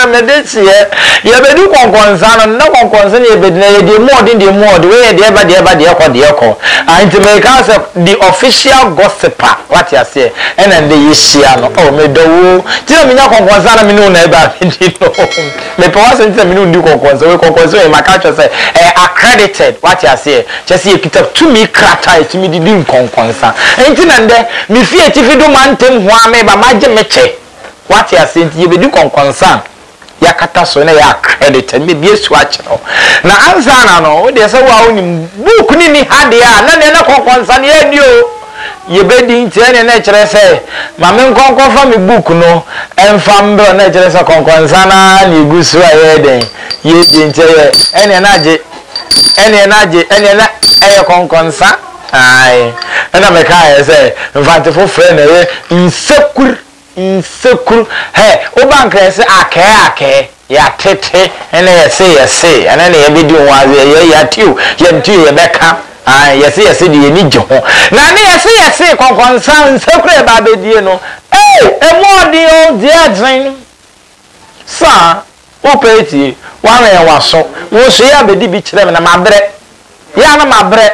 na me de tie ye be du konkonsa no na konkonsa ne be na ye de more we de ba de ko anti me ka say the official gossiper what you say and then the yeshia no oh me do ti na me nya konkonsa na me no na ba me di no me pe wa say ti na me no di konkonsa we konkonsa e maka cho say accredited what you say just you kita to me krata it me di konkonsa anti na nde me fie ti fi do mantem ho ame ba maje meche what you say you be do konkonsa ya kata so na ya accredited me bi esu a chero na ansa na no we de say wa oni book ni hade a na na konkonsa na ya di o ye be di ntie na chere say ma me nkonko fa me book no enfam bro na chere say konkonsa na ni gusu a ye den ye di ntie ye ene na eye konkonsa ai na me ka ye say mfante fo friend ye insekur he o bank say ake ya tete ene ye say ene ne ye be di waze ye ya tiu ye beka yes di ni je ho na ne yes konkonsa nsekure ba be die no emodi o die drin sa o peti wa na ya waso wo so ya be di bi kire me na mabre ya na mabre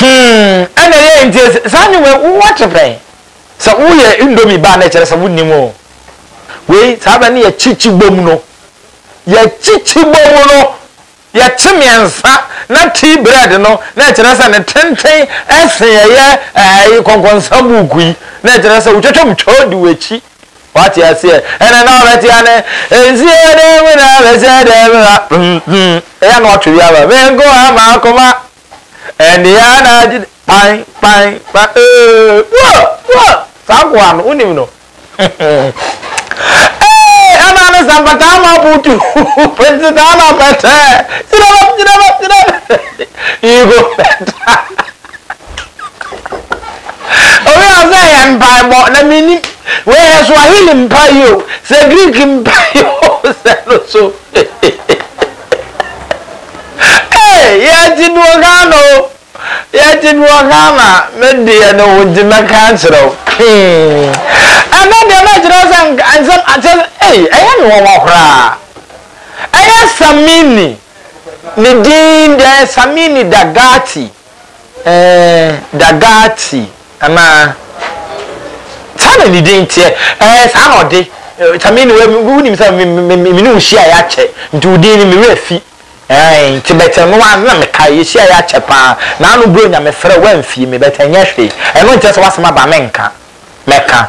ene ye ntie sa nyu we what pray sa wo ye indomie ba na kire sa wunnim o we sa ba ne ye chichi bom no ya chimiansa na tea bread no na cherasa ne tenten esen ye konkonsa bugui na cherasa uchochom chodi wechi wati ase ene na obeti ane enzie de we na bezede ya no otwi aba bengo ama akoma ene ya na pai sagwa no unim no ana sambata ma butu pentana pete tira igo peta oya say an bible na mini we Swahili mpayo se Greek mpayo se so ya tinuogano mede no wudima kansero ana de na jira san ansam atel eya no wo kra eya samini ni din de samini dagati ama tana ni din tie sa no de samini we ni misa mi no hia ya che ndu din ni mi refi ti bete no wa na me kai hia ya che pa na no bro nya me frɛ wa mfie me bete nya hwe eno nte so wasema ba menka meka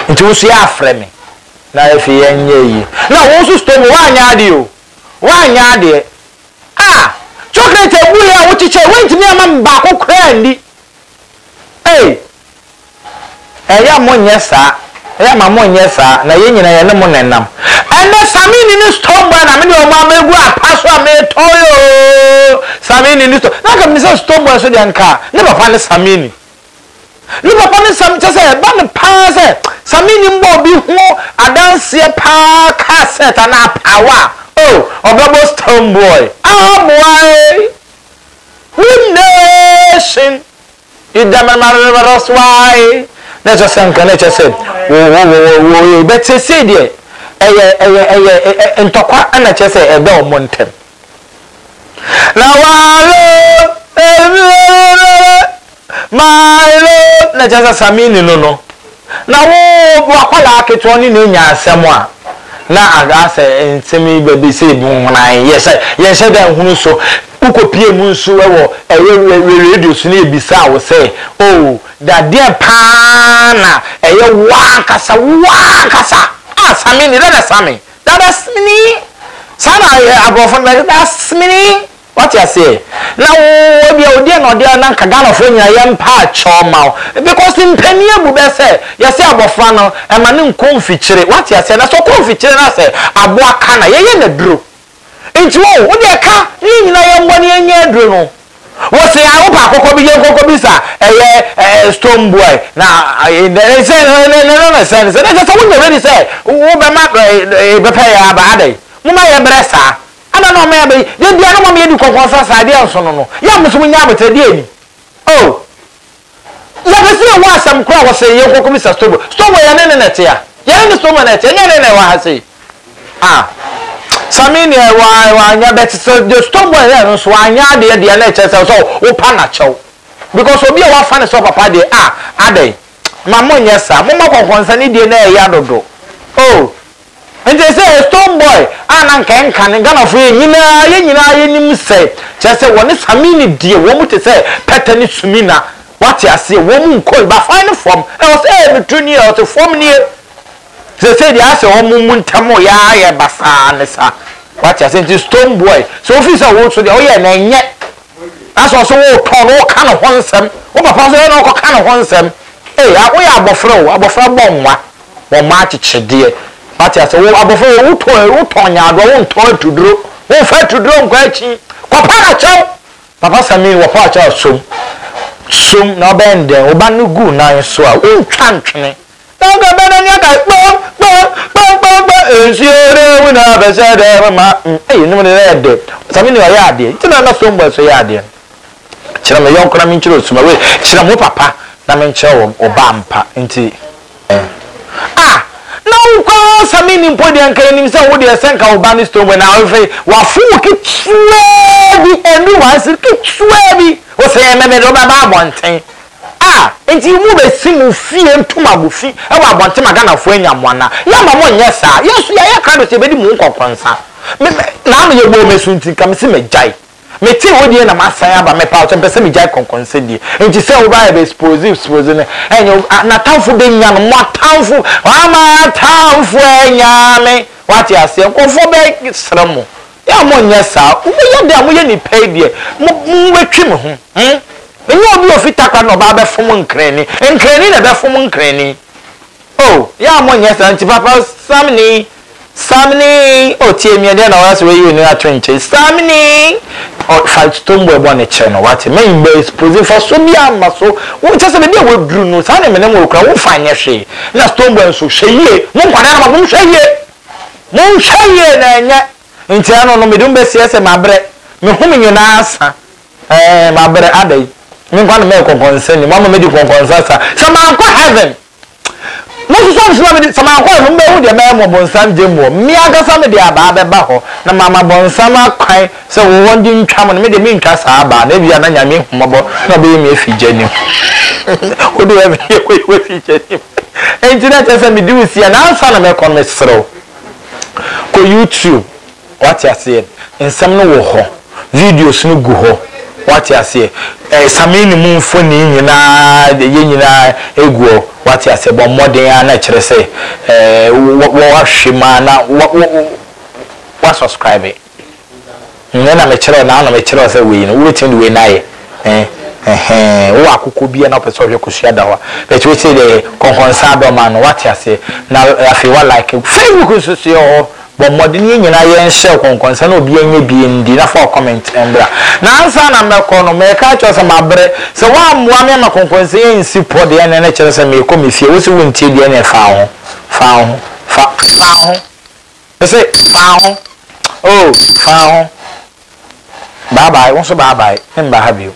nti wo so ya frɛ me na efi yenye yi na wo so sto mo wa nya ade chocolate ebule a wo chiche we ntimi ama mba kokora ndi eya mo nyesa na ye nyina ye ne mo nenam ene samini ni store boy na me de o ma megu apaso a me toyo samini ni store na ka mi se store boy so de anka ne papa ne samini sam chese ba ne pa se samini mbo bi ho adanse pa cassette na power obrabo store boy boy nation idamamamaroswai na just sanka na just said wo better say there entokwa ana just say ebe omontem na walo mailo na just samini no na wo akwala aketo ni na nya asem a na aga say ensemi baby say bu hunan yes da hunu so ukopie mu nso ewo radio so na ebisa wo say da dia pa na wakasa samini da sami da smini sana abofon da smini what you say na wo bia odi na odi na kagano fo nya yem pa choma because impani abu be say you say abofra no e ma ne nkonfikyire what you say na so konfikyire na say abo aka na ye na duro enti wo odi ka ni nyina ye mboni enye aduro no wo say a wo pa kokko bi ye kokko bi sa stone boy na say no say na just wo na ready say wo be ma be pay ya ba adai mo ma ye bresa ana no me be de bia no me di konkonsa sa de enso no ya muso nya abete de ani ya be se wo asam kura wo say ye kokko bi sa stone boy ya ne te ya yɛn ne so ma na ɛkyɛ yɛn ne wa ha sei Samini wa anya bet so the stone boy there so anya de na ɛkyɛ sɛ so wo pa na kyɛw because obi a wa fa ne so papa de adai ma mo nyɛ sa mo ma konkonsa ne de na ɛyɛ adodo oh nti sɛ stone boy ana nkenka ne gana fo nyina nim sɛ kyɛ sɛ woni Samini die wo mu te sɛ pɛtɛ ne sumina what you see wo mu nkol ba fine form e was between you to form ne say they ask o mu ntamo ya basa ne sa what you say stone boy so officer wo so de o ye na enye aso so wo ton wo ka no honsem wo papa so na ko ka no honsem wo ya abofra bonwa wo ma chichede what you say wo abofra wo ton nyaado wo ton tuduro wo fa tuduro nkwa achi ko para chaw papa Samini wo pa chaw som na bende wo ba no gu nan so a wo twantwene Don't bena nya ka ensiere we na be say de ma no ne de Samini wa ya de ti na so mbo so ya de kira me yon kora mi kira osuma we kira mo papa na me kira oba mpa nti na uko Samini mpo de anka nim say wo de senka oba ni stone we na we wa fu ki tsuwe bi enu wa si ki tsuwe bi o say me me do ba bonten enti mu be simu fie ntuma bu fi e wa bonte magana fo anyamwana ya ma mo nyɛ saa yesu ya ka do se be di mu nkokonsa na me ye bo me sunti kam se me jai me ti wodi na masan aba me pa o pese me jai konkonsa die enti se wo ba be expose ne enyo na tanfo be nya no mo tanfo wa ma tanfo enyame wati ase nkofo be sramo ya mo nyɛ saa wo ye da mo ye ni pay die mo wetwi me ho When you be ofita no ba be fom nkreni na be fom nkreni oh ya mo nyesa nti papa Samini o tie mi de na wa so we ni atwenche Samini o fight stone boy bo ne che no what me be expose for so bi ama so wo chese be we duru no sa ne me ne mo kra wo fa anye hwe na stone boy so hweye mo nkwana na mo hweye na nya nti ano no me dum be siese mabre me humi nyina asa mabre adai me kwa me konkonsa ni mama me di konkonsa sa sama ko heaven mo so me sama ko no me hu de me mo bonsam jemmo mi aga sa me de aba be ba ho na mama bonsam akwan se wo wondi ntwa mo me de mi ntwa sa aba na bia na nyame humobo na be mi afije ni o do e me ko afije ni enti na tese me di usi na ansa na me kon me sro ko YouTube what you say ensam no wo ho videos no gu ho what you say Samini mu mfoni nyina de nyina eguo what you say bo modern na kire say wo hwema na wo subscribe na me kire na me kire say we no we tin we na ye wo akoko bia na person hwe kosua da wa but we say the konkonsa do man what you say na afi wa like Facebook so say but modern nyina ye share konkonsa na obi anya bi ndi na for comment embra na ansa na meko no me ka cho se mabre se wa amua me ma konkonsa ye nsi po de na kire se me ko me fie wo se wontie de na fa ho say fa ho oh fa ho bye bye won so bye bye mba ha bio